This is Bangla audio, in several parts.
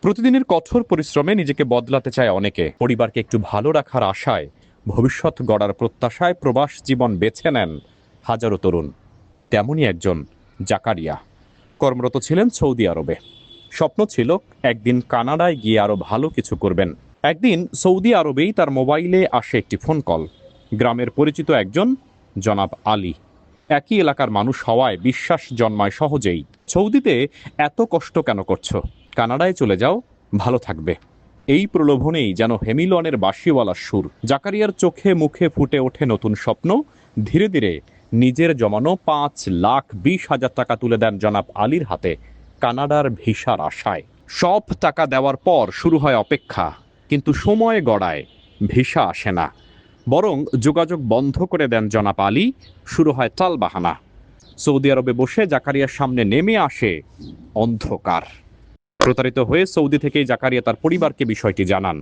প্রতিদিনের কঠোর পরিশ্রমে নিজেকে বদলাতে চায় অনেকে। পরিবারকে একটু ভালো রাখার আশায়, ভবিষ্যৎ গড়ার প্রত্যাশায় প্রবাস জীবন বেছে নেন হাজারো তরুণ। তেমনই একজন জাকারিয়া কর্মরত ছিলেন সৌদি আরবে। স্বপ্ন ছিল একদিন কানাডায় গিয়ে আরো ভালো কিছু করবেন। একদিন সৌদি আরবেই তার মোবাইলে আসে একটি ফোন কল। গ্রামের পরিচিত একজন জনাব আলী। একই এলাকার মানুষ হওয়ায় বিশ্বাস জন্মায় সহজেই। সৌদিতে এত কষ্ট কেন করছো, কানাডায় চলে যাও, ভালো থাকবে। এই প্রলোভনেই যেন হেমিলনের বাঁশিওয়ালার সুর। জাকারিয়ার চোখে মুখে ফুটে ওঠে নতুন স্বপ্ন। ধীরে ধীরে নিজের জমানো 5,20,000 টাকা তুলে দেন জনাব আলীর হাতে কানাডার ভিসার আশায়। সব টাকা দেওয়ার পর শুরু হয় অপেক্ষা, কিন্তু সময় গড়ায় ভিসা আসে না। বরং যোগাযোগ বন্ধ করে দেন জনাব আলী। শুরু হয় টালবাহানা। সৌদি আরবে বসে জাকারিয়ার সামনে নেমে আসে অন্ধকার। প্রতারিত হয়ে সৌদি থেকেই জাকারিয়া তার পরিবারকে বিষয়টি জানান।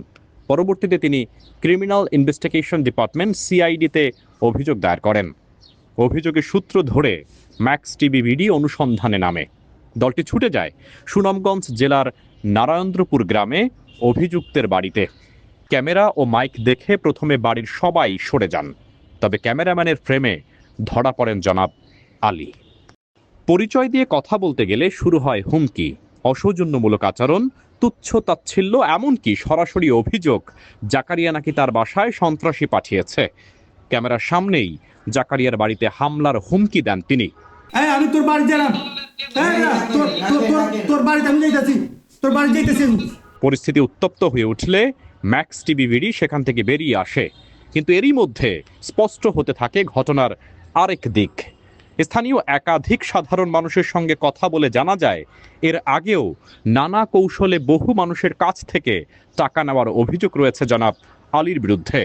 পরবর্তীতে তিনি ক্রিমিনাল ইনভেস্টিগেশন ডিপার্টমেন্ট সিআইডিতে অভিযোগ দায়ের করেন। অভিযোগের সূত্র ধরে ম্যাক্স টিভি ভিডি অনুসন্ধানে নামে। দলটি ছুটে যায় সুনামগঞ্জ জেলার নারায়ণদ্রপুর গ্রামে অভিযুক্তের বাড়িতে। ক্যামেরা ও মাইক দেখে প্রথমে বাড়ির সবাই সরে যান, তবে ক্যামেরাম্যানের ফ্রেমে ধরা পড়েন জনাব আলী। পরিচয় দিয়ে কথা বলতে গেলে শুরু হয় হুমকি, অসৌজন্যমূলক আচরণ, তুচ্ছ তাচ্ছিল্য, এমনকি সরাসরি অভিযোগ জাকারিয়া নাকি তার বাসায় সন্ত্রাসী পাঠিয়েছে। ক্যামেরার সামনেই জাকারিয়ার বাড়িতে হামলার হুমকি দেন তিনি। আমি তোর বাড়ি গেলাম, তোর বাড়িতে আমি যাইতেছি, তোর বাড়ি যাইতেছি। পরিস্থিতি উত্তপ্ত হয়ে উঠলে ম্যাক্স টিভি ভিডি সেখান থেকে বেরিয়ে আসে। কিন্তু এরই মধ্যে স্পষ্ট হতে থাকে ঘটনার আরেক দিক। স্থানীয় একাধিক সাধারণ মানুষের সঙ্গে কথা বলে জানা যায়, এর আগেও নানা কৌশলে বহু মানুষের কাছ থেকে টাকা নেওয়ার অভিযোগ রয়েছে জনাব আলীর বিরুদ্ধে।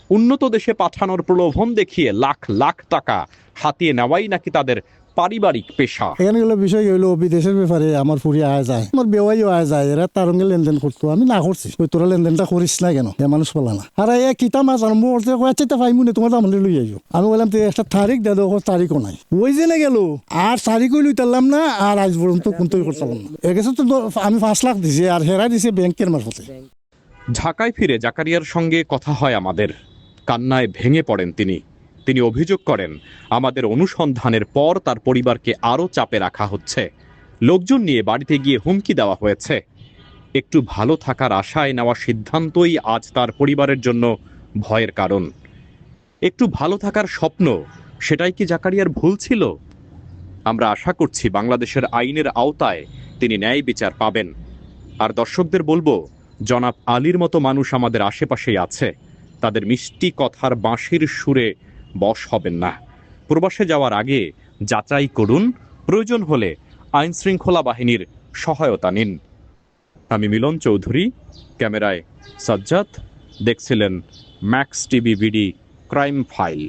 উন্নত দেশে পাঠানোর প্রলোভন দেখিয়ে লাখ লাখ টাকা হাতিয়ে নেওয়াই নাকি তাদের পারিবারিক পেশা। এখানে গেলে বিষয় হইলো বিদেশের ব্যাপারে আমার ফুরি আয়া যায়, আমার বেওয়াইও আয়া যায়, এরা তার সঙ্গে লেনদেন করতো, আমি না করছি। ওই তোরা লেনদেনটা করিস না কেন, এ মানুষ বলা না। আর এ কিতা মাছ আরম্ভ করছে, আচ্ছা পাইমু না, তোমার দাম লই আইও। আমি বললাম তো একটা তারিখ দে, দেখো তারিখও নাই। ওই যে না গেল আর তারিখও লইতারলাম না, আর আজ পর্যন্ত কোনটাই করতাম না। এগেছে তো আমি 5 লাখ দিছি, আর হেরা দিছে ব্যাংকের মারফতে। ঢাকায় ফিরে জাকারিয়ার সঙ্গে কথা হয় আমাদের। কান্নায় ভেঙে পড়েন তিনি। তিনি অভিযোগ করেন, আমাদের অনুসন্ধানের পর তার পরিবারকে আরও চাপে রাখা হচ্ছে। লোকজন নিয়ে বাড়িতে গিয়ে হুমকি দেওয়া হয়েছে। একটু ভালো থাকার আশায় নেওয়া সিদ্ধান্তই আজ তার পরিবারের জন্য ভয়ের কারণ। একটু ভালো থাকার স্বপ্ন, সেটাই কি জাকারিয়ার ভুল ছিল? আমরা আশা করছি বাংলাদেশের আইনের আওতায় তিনি ন্যায় বিচার পাবেন। আর দর্শকদের বলবো, জনাব আলীর মতো মানুষ আমাদের আশেপাশেই আছে। তাদের মিষ্টি কথার বাঁশির সুরে বশ হবেন না। প্রবাসে যাওয়ার আগে যাচাই করুন, প্রয়োজন হলে আইন শৃঙ্খলা বাহিনীর সহায়তা নিন। আমি মিলন চৌধুরী, ক্যামেরায় সাজ্জাদ, দেখছিলেন ম্যাক্স টিভি ভিডি ক্রাইম ফাইল।